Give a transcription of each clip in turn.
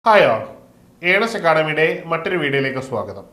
Hi all, earnest അക്കാഡമിയുടെ മറ്റൊരു വീഡിയോയിലേക്ക് സ്വാഗതം.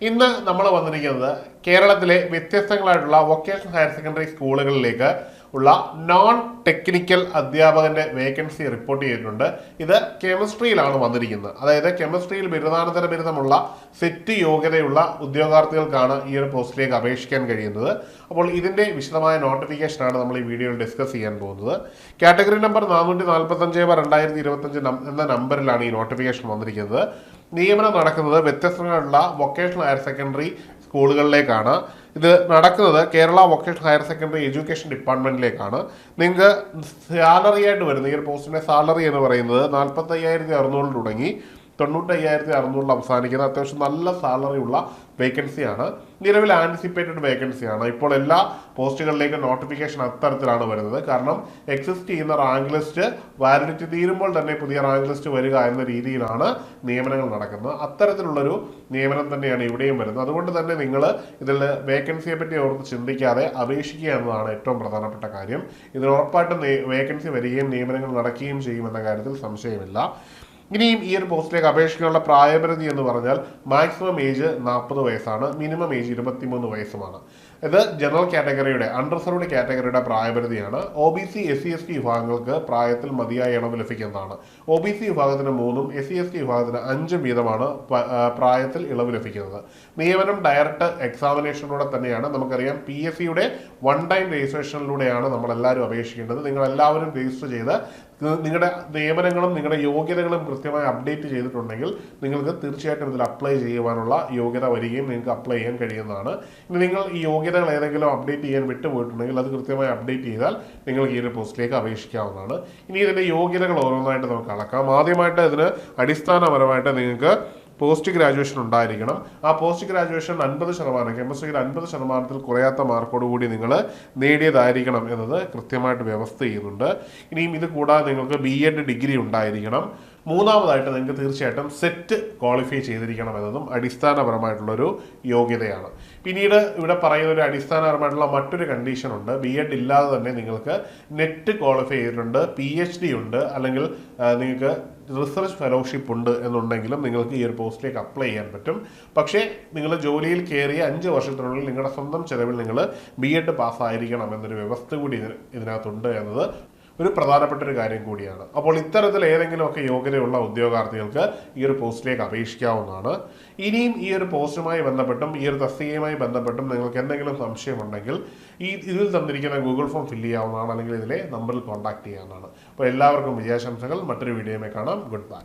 ഇന്ന് നമ്മൾ വന്നിരിക്കുന്നത് കേരളത്തിലെ വ്യത്യസ്തങ്ങളായിട്ടുള്ള വൊക്കേഷണൽ ഹയർ സെക്കൻഡറി സ്കൂളുകളിലേക്ക് ഉള്ള നോൺ ടെക്നിക്കൽ അധ്യാപകന്റെ വേക്കൻസി റിപ്പോർട്ട് ചെയ്തിട്ടുണ്ട്. ഇത് കെമിസ്ട്രിയിലാണ് വന്നിരിക്കുന്നത്. അതായത് കെമിസ്ട്രിയിൽ ബിരുദാനന്തര ബിരുദമുള്ള സെറ്റ് യോഗ്യതയുള്ള ഉദ്യോഗാർത്ഥികൾക്കാണ് ഈ ഒരു പോസ്റ്റിലേക്ക് അപേക്ഷിക്കാൻ കഴിയുന്നത്. അപ്പോൾ ഇതിന്റെ വിശദമായ നോട്ടിഫിക്കേഷനാണ് നമ്മൾ ഈ വീഡിയോയിൽ ഡിസ്കസ് ചെയ്യാൻ പോകുന്നത്. കാറ്റഗറി നമ്പർ 445/2025 എന്ന നമ്പറിലാണ് ഈ നോട്ടിഫിക്കേഷൻ വന്നിരിക്കുന്നത്. നിയമനം നടക്കുന്നത് വ്യത്യസ്തങ്ങളായിട്ടുള്ള വൊക്കേഷണൽ ഹയർ സെക്കൻഡറി സ്കൂളുകളിലേക്കാണ്. ഇത് നടക്കുന്നത് Kerala vocational higher secondary education ഡിപ്പാർട്ട്മെന്റിലേക്കാണ്. നിങ്ങൾക്ക് സാലറി ആയിട്ട് വരുന്ന ഈ ഒരു പോസ്റ്റിന്റെ സാലറി എന്ന് പറയുന്നത് 45,600 തുടങ്ങി 95,600 അവസാനിക്കുന്ന അത്യാവശ്യം നല്ല സാലറി ഉള്ള വേക്കൻസിയാണ്. നിലവിൽ ആന്റിസിപ്പേറ്റഡ് വേക്കൻസിയാണ്. ഇപ്പോൾ എല്ലാ പോസ്റ്റുകളിലേക്കും നോട്ടിഫിക്കേഷൻ അത്തരത്തിലാണ് വരുന്നത്. കാരണം എക്സിസ്റ്റ് ചെയ്യുന്ന റാങ്ക് ലിസ്റ്റ് വാലിഡിറ്റി തീരുമ്പോൾ തന്നെ പുതിയ റാങ്ക് ലിസ്റ്റ് വരിക എന്ന രീതിയിലാണ് നിയമനങ്ങൾ നടക്കുന്നത്. അത്തരത്തിലുള്ളൊരു നിയമനം തന്നെയാണ് ഇവിടെയും വരുന്നത്. അതുകൊണ്ട് തന്നെ നിങ്ങൾ ഇതിൽ വേക്കൻസിയെ പറ്റി ഓർത്ത് ചിന്തിക്കാതെ അപേക്ഷിക്കുക എന്നതാണ് ഏറ്റവും പ്രധാനപ്പെട്ട കാര്യം. ഇതിന് ഉറപ്പായിട്ടും വേക്കൻസി വരികയും നിയമനങ്ങൾ നടക്കുകയും ചെയ്യുമെന്ന കാര്യത്തിൽ സംശയമില്ല. ഇനിയും ഈ ഒരു പോസ്റ്റിലേക്ക് അപേക്ഷിക്കാനുള്ള പ്രായപരിധി എന്ന് പറഞ്ഞാൽ മാക്സിമം ഏജ് 40 വയസ്സാണ്, മിനിമം ഏജ് 23 വയസ്സുമാണ്. ഇത് ജനറൽ കാറ്റഗറിയുടെ അൺറിസർവ്ഡ് കാറ്റഗറിയുടെ പ്രായപരിധിയാണ്. OBC SC ST വിഭാഗങ്ങൾക്ക് പ്രായത്തിൽ മതിയായ ഇളവ് ലഭിക്കുന്നതാണ്. OBC വിഭാഗത്തിന് 3ഉം SC ST വിഭാഗത്തിന് 5ഉം വീതമാണ് പ്രായത്തിൽ ഇളവ് ലഭിക്കുന്നത്. നിയമനം ഡയറക്റ്റ് എക്സാമിനേഷനിലൂടെ തന്നെയാണ്. നമുക്കറിയാം PSCയുടെ വൺ ടൈം രജിസ്ട്രേഷനിലൂടെയാണ് നമ്മളെല്ലാവരും അപേക്ഷിക്കേണ്ടത്. നിങ്ങളെല്ലാവരും രജിസ്റ്റർ ചെയ്ത് നിങ്ങളുടെ നിയമനങ്ങളും നിങ്ങളുടെ യോഗ്യതകളും കൃത്യമായി അപ്ഡേറ്റ് ചെയ്തിട്ടുണ്ടെങ്കിൽ നിങ്ങൾക്ക് തീർച്ചയായിട്ടും ഇതിൽ അപ്ലൈ ചെയ്യുവാനുള്ള യോഗ്യത വരികയും നിങ്ങൾക്ക് അപ്ലൈ ചെയ്യാൻ കഴിയുന്നതാണ്. ഇനി നിങ്ങൾ ഈ യോഗ്യതകൾ ഏതെങ്കിലും അപ്ഡേറ്റ് ചെയ്യാൻ വിട്ടുപോയിട്ടുണ്ടെങ്കിൽ അത് കൃത്യമായി അപ്ഡേറ്റ് ചെയ്താൽ നിങ്ങൾക്ക് ഈ ഒരു പോസ്റ്റിലേക്ക് അപേക്ഷിക്കാവുന്നതാണ്. ഇനി ഇതിൻ്റെ യോഗ്യതകൾ ഓരോന്നായിട്ട് നമുക്ക് അളക്കാം. ആദ്യമായിട്ട് ഇതിന് അടിസ്ഥാനപരമായിട്ട് നിങ്ങൾക്ക് പോസ്റ്റ് ഗ്രാജുവേഷൻ ഉണ്ടായിരിക്കണം. ആ പോസ്റ്റ് ഗ്രാജുവേഷൻ 50%, കെമിസ്ട്രിയിൽ 50%-ൽ കുറയാത്ത മാർക്കോടുകൂടി നിങ്ങൾ നേടിയതായിരിക്കണം എന്നത് കൃത്യമായിട്ട് വ്യവസ്ഥ ചെയ്യുന്നുണ്ട്. ഇനിയും ഇത് കൂടാതെ നിങ്ങൾക്ക് BEd ഡിഗ്രി ഉണ്ടായിരിക്കണം. മൂന്നാമതായിട്ട് നിങ്ങൾക്ക് തീർച്ചയായിട്ടും സെറ്റ് ക്വാളിഫൈ ചെയ്തിരിക്കണം എന്നതും അടിസ്ഥാനപരമായിട്ടുള്ളൊരു യോഗ്യതയാണ്. പിന്നീട് ഇവിടെ പറയുന്ന ഒരു അടിസ്ഥാനപരമായിട്ടുള്ള മറ്റൊരു കണ്ടീഷൻ ഉണ്ട്. BEd ഇല്ലാതെ തന്നെ നിങ്ങൾക്ക് നെറ്റ് ക്വാളിഫൈ ചെയ്തിട്ടുണ്ട്, PhD ഉണ്ട്, അല്ലെങ്കിൽ നിങ്ങൾക്ക് റിസർച്ച് ഫെലോഷിപ്പ് ഉണ്ട് എന്നുണ്ടെങ്കിലും നിങ്ങൾക്ക് ഈ ഒരു പോസ്റ്റിലേക്ക് അപ്ലൈ ചെയ്യാൻ പറ്റും. പക്ഷേ നിങ്ങൾ ജോലിയിൽ കയറിയ 5 വർഷത്തിനുള്ളിൽ നിങ്ങളുടെ സ്വന്തം ചെലവിൽ നിങ്ങൾ BEd പാസ്സായിരിക്കണം എന്നൊരു വ്യവസ്ഥ കൂടി ഇതിനകത്തുണ്ട് എന്നത് ഒരു പ്രധാനപ്പെട്ട ഒരു കാര്യം കൂടിയാണ്. അപ്പോൾ ഇത്തരത്തിൽ ഏതെങ്കിലുമൊക്കെ യോഗ്യതയുള്ള ഉദ്യോഗാർത്ഥികൾക്ക് ഈ ഒരു പോസ്റ്റിലേക്ക് അപേക്ഷിക്കാവുന്നതാണ്. ഇനിയും ഈ ഒരു പോസ്റ്റുമായി ബന്ധപ്പെട്ടും ഈ ഒരു തസ്തികയുമായി ബന്ധപ്പെട്ടും നിങ്ങൾക്ക് എന്തെങ്കിലും സംശയമുണ്ടെങ്കിൽ ഇതിൽ തന്നിരിക്കുന്ന ഗൂഗിൾ ഫോം ഫില്ല് ചെയ്യാവുന്നതാണ്, അല്ലെങ്കിൽ ഇതിലെ നമ്പറിൽ കോൺടാക്ട് ചെയ്യാവുന്നതാണ്. അപ്പോൾ എല്ലാവർക്കും വിജയാശംസകൾ. മറ്റൊരു വീഡിയോയുമായി കാണാം. Good bye.